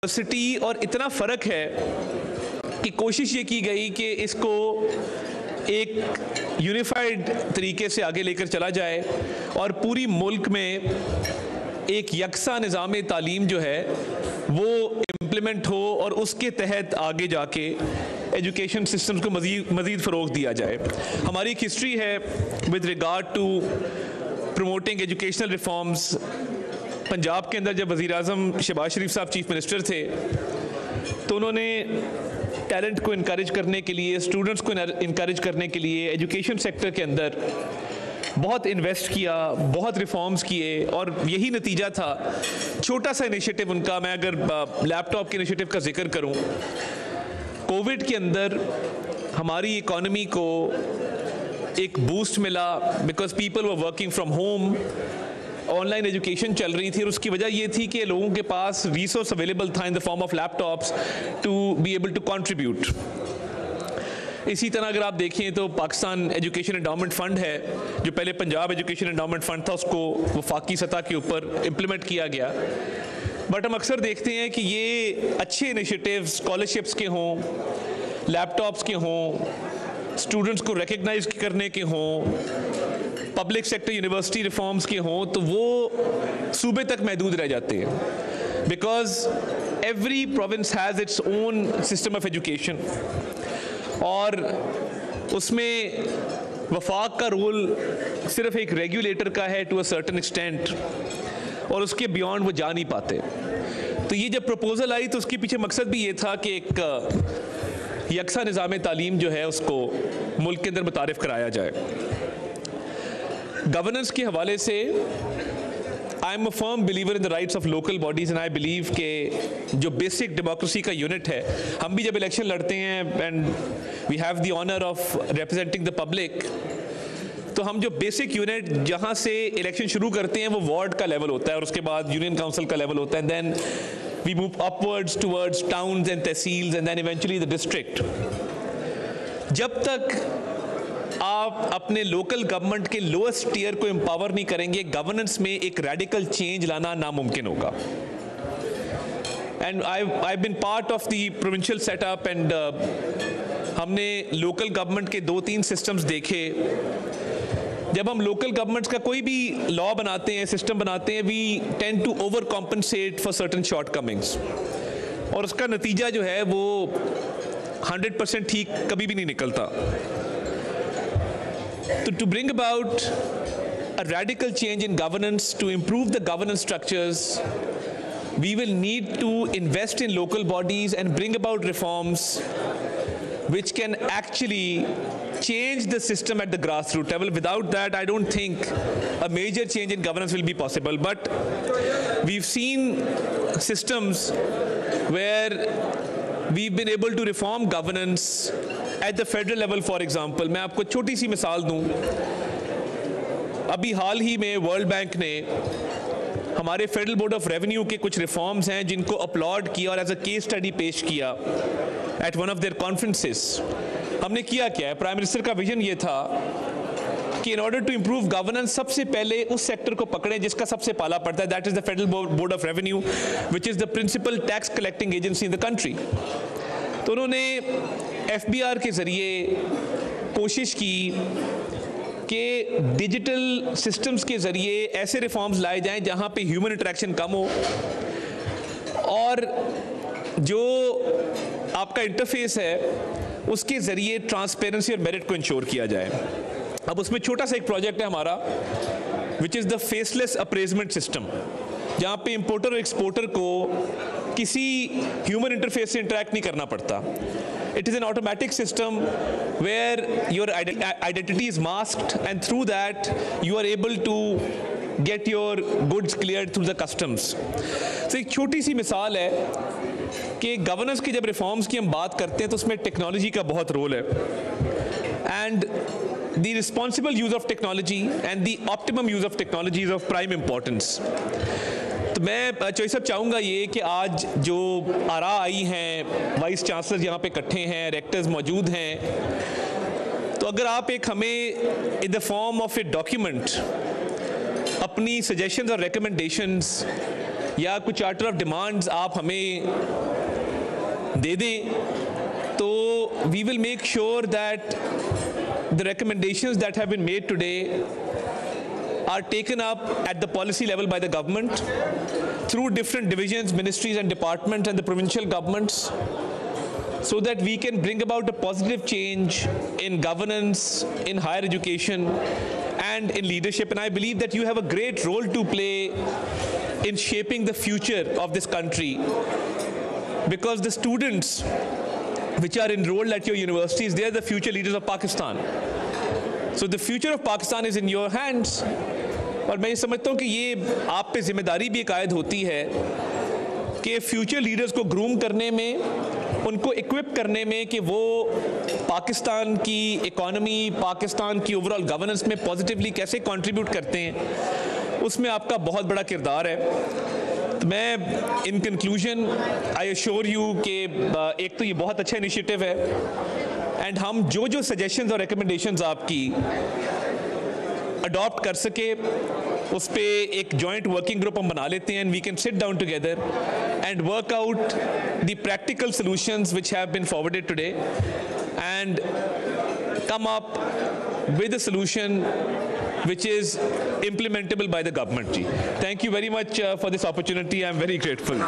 City और इतना फ़र्क है कि कोशिश ये की गई कि इसको एक यूनिफाइड तरीके से आगे लेकर चला जाए और पूरी मुल्क में एक यकसा निज़ाम तालीम जो है वो इम्प्लीमेंट हो और उसके तहत आगे जाके एजुकेशन सिस्टम्स को मज़ीद फ़रोग़ दिया जाए। हमारी एक हिस्ट्री है with regard to promoting educational reforms. Punjab के अंदर जब वज़ीर आज़म शहबाज शरीफ साहब चीफ मिनिस्टर थे तो उन्होंने टैलेंट को इनकरेज करने के लिए, स्टूडेंट्स को इनकरेज करने के लिए एजुकेशन सेक्टर के अंदर बहुत इन्वेस्ट किया, बहुत रिफॉर्म्स किए और यही नतीजा था। छोटा सा इनिशिएटिव उनका, मैं अगर लैपटॉप के इनिशिएटिव का जिक्र करूं, कोविड के अंदर हमारी इकॉनमी को एक बूस्ट मिला because people were working from home, online education चल रही थी और उसकी वजह ये थी कि लोगों के पास रिसोर्स अवेलेबल था in the form of laptops to be able to contribute. इसी तरह अगर आप देखें तो पाकिस्तान एजुकेशन एंडाउमेंट फ़ंड है, जो पहले पंजाब एजुकेशन एंडाउमेंट फ़ंड था, उसको वफाकी सतह के ऊपर इम्प्लीमेंट किया गया। बट हम अक्सर देखते हैं कि ये अच्छे इनिशिएटिव्स स्कॉलरशिप्स के हों, लैपटॉप्स के हों, स्टूडेंट्स को रिकग्नाइज करने के हों, पब्लिक सेक्टर यूनिवर्सिटी रिफॉर्म्स के हों, तो वो सूबे तक महदूद रह जाते हैं because every province has its own system of education और उसमें वफाक का रोल सिर्फ एक रेगुलेटर का है टू अ सर्टेन एक्सटेंट और उसके बियॉन्ड वो जा नहीं पाते। तो ये जब प्रपोजल आई तो उसके पीछे मकसद भी ये था कि एक यकसा निज़ाम तालीम जो है उसको मुल्क के अंदर मुतारिफ कराया जाए। गवर्नेंस के हवाले से I am a firm believer in the rights of local bodies and I believe के जो बेसिक डेमोक्रेसी का यूनिट है, हम भी जब इलेक्शन लड़ते हैं and we have the honour of representing the public, तो हम जो बेसिक यूनिट जहाँ से इलेक्शन शुरू करते हैं वो वार्ड का लेवल होता है और उसके बाद यूनियन काउंसिल का लेवल होता है and then we move upwards towards towns and tehsils and then eventually the district. जब तक आप अपने लोकल गवर्नमेंट के लोएस्ट टीयर को एम्पावर नहीं करेंगे, गवर्नेंस में एक रेडिकल चेंज लाना नामुमकिन होगा। And I been part of the provincial setup and हमने लोकल गवर्नमेंट के 2-3 सिस्टम्स देखे। जब हम लोकल गवर्नमेंट्स का कोई भी लॉ बनाते हैं, सिस्टम बनाते हैं, we tend to overcompensate for certain shortcomings और उसका नतीजा जो है वो 100% ठीक कभी भी नहीं निकलता। To bring about a radical change in governance, to improve the governance structures, we will need to invest in local bodies and bring about reforms which can actually change the system at the grassroots level. Without that, I don't think a major change in governance will be possible. But we've seen systems where we've been able to reform governance at the federal level. For example, मैं आपको छोटी सी मिसाल दूं, अभी हाल ही में world bank ने हमारे federal board of revenue के कुछ रिफॉर्म्स हैं जिनको अपलॉड किया और एज अ केस स्टडी पेश किया at one of their conferences. हमने किया क्या है, प्राइम मिनिस्टर का विजन ये था कि in order to improve governance सबसे पहले उस सेक्टर को पकड़ें जिसका सबसे पाला पड़ता है, that is the federal board of revenue which is the principal tax collecting agency in the country. तो उन्होंने FBR के ज़रिए कोशिश की कि डिजिटल सिस्टम्स के ज़रिए ऐसे रिफॉर्म्स लाए जाएं जहां पे ह्यूमन इंटरेक्शन कम हो और जो आपका इंटरफेस है उसके ज़रिए ट्रांसपेरेंसी और मेरिट को इंश्योर किया जाए। अब उसमें छोटा सा एक प्रोजेक्ट है हमारा which is the faceless appraisement system, जहाँ पे इंपोर्टर और एक्सपोर्टर को किसी ह्यूमन इंटरफेस से इंटरेक्ट नहीं करना पड़ता। It is an automatic system where your identity is masked and through that you are able to get your goods cleared through the customs. So एक छोटी सी मिसाल है कि गवर्नेंस की जब रिफॉर्म्स की हम बात करते हैं तो उसमें टेक्नोलॉजी का बहुत रोल है and the responsible use of technology and the optimum use of technology is of prime importance. तो मैं चौधरी साहब चाहूँगा ये कि आज जो आरा आई हैं, वाइस चांसलर यहाँ पे इकट्ठे हैं, रेक्टर्स मौजूद हैं, तो अगर आप एक हमें इन the form of a document अपनी सजेशंस और रिकमेंडेशंस या कुछ चार्टर ऑफ डिमांड्स आप हमें दे दें, तो we will make sure that the recommendations that have been made today are taken up at the policy level by the government through different divisions, ministries and departments and the provincial governments, so that we can bring about a positive change in governance, in higher education and in leadership. And I believe that you have a great role to play in shaping the future of this country, because the students which are enrolled at your universities, they are the future leaders of Pakistan. So the future of Pakistan is in your hands. और मैं ये समझता हूँ कि ये आप पे जिम्मेदारी भी एक आयद होती है कि फ्यूचर लीडर्स को ग्रूम करने में, उनको इक्विप करने में कि वो पाकिस्तान की इकोनॉमी, पाकिस्तान की ओवरऑल गवर्नेंस में पॉजिटिवली कैसे कंट्रीब्यूट करते हैं, उसमें आपका बहुत बड़ा किरदार है। तो मैं in conclusion I assure you कि एक तो ये बहुत अच्छा इनिशिएटिव है, एंड हम जो जो सजेशंस और रिकमेंडेशंस आपकी अडॉप्ट कर सके उस पे एक जॉइंट वर्किंग ग्रुप हम बना लेते हैं, and we can sit down together and work out the practical solutions which have been forwarded today and come up with a solution which is implementable by the government. Thank you very much for this opportunity. I am very grateful.